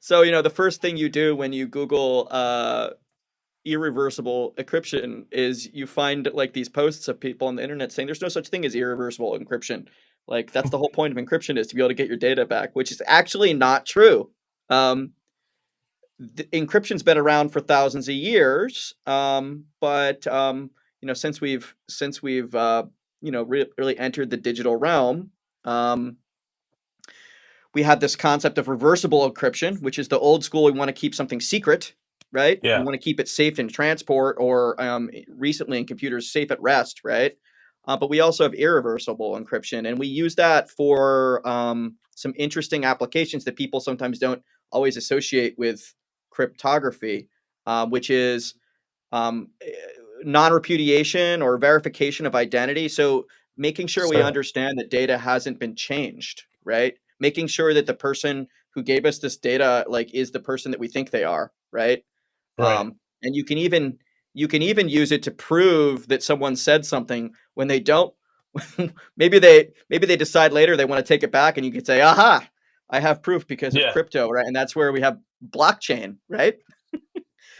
So, the first thing you do when you Google irreversible encryption is you find like these posts of people on the internet saying there's no such thing as irreversible encryption. Like that's the whole point of encryption is to be able to get your data back, which is actually not true. Um, Encryption's been around for thousands of years, but since we've really entered the digital realm, um, we had this concept of reversible encryption, which is the old school. We want to keep something secret, right? We Yeah. want to keep it safe in transport, or recently in computers, safe at rest, right? But we also have irreversible encryption, and we use that for some interesting applications that people sometimes don't always associate with cryptography, which is um, eh, non-repudiation or verification of identity. So making sure we So, understand that data hasn't been changed, right? Making sure that the person who gave us this data like is the person that we think they are, right? right. And you can even use it to prove that someone said something when they don't. Maybe they decide later they want to take it back, and you can say, "Aha, I have proof because of Yeah. crypto," right? And that's where we have blockchain, right?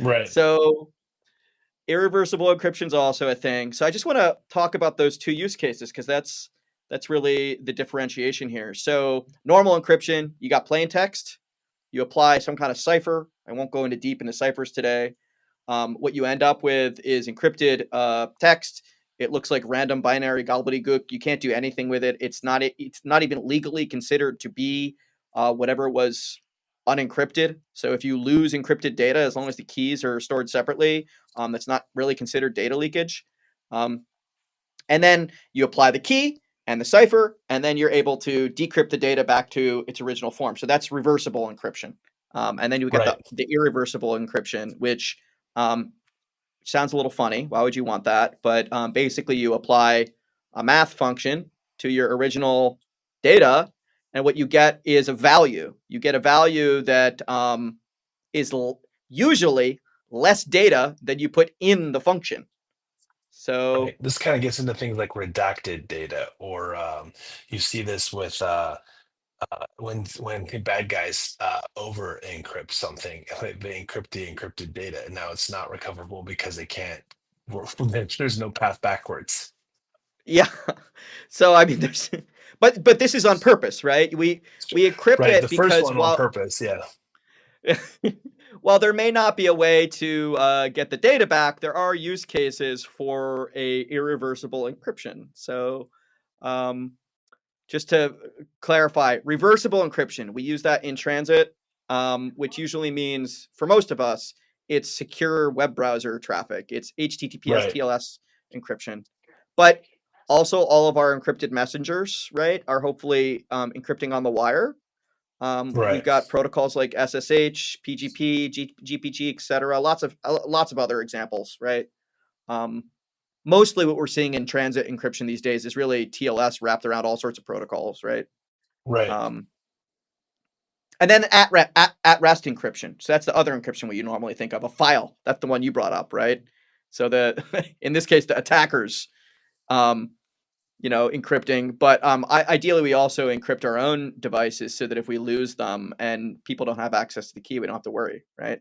Right. So irreversible encryption is also a thing. So I just want to talk about those two use cases because that's really the differentiation here. So normal encryption, you got plain text, you apply some kind of cipher. I won't go into deep into ciphers today. What you end up with is encrypted text. It looks like random binary gobbledygook. You can't do anything with it. It's not even legally considered to be whatever was unencrypted. So if you lose encrypted data, as long as the keys are stored separately, that's not really considered data leakage. Um, and then you apply the key and the cipher, and then you're able to decrypt the data back to its original form. So that's reversible encryption. And then you get the, Right. the irreversible encryption, which um, sounds a little funny. Why would you want that? But basically, you apply a math function to your original data, and what you get is a value. You get a value that is usually less data than you put in the function. Right. So This kind of gets into things like redacted data, or you see this with when the bad guys over encrypt something, they encrypt the encrypted data, and now it's not recoverable because they can't. There's no path backwards. yeah, so I mean, there's, but this is on purpose, right? We encrypt Right. The it first because one on purpose. Yeah. while there may not be a way to get the data back, there are use cases for a irreversible encryption. So, um, just to clarify, reversible encryption, we use that in transit, which usually means for most of us, it's secure web browser traffic. It's HTTPS Right. TLS encryption, but also all of our encrypted messengers, right, are hopefully encrypting on the wire. We've Right. got protocols like SSH, PGP, GPG, etc. Lots of other examples, right? Um, Mostly what we're seeing in transit encryption these days is really TLS wrapped around all sorts of protocols, right? Right. Um, and then at rest encryption. So that's the other encryption we normally think of. A file. That's the one you brought up, right? So in this case, the attackers um, encrypting. But ideally, we also encrypt our own devices so that if we lose them and people don't have access to the key, we don't have to worry, right?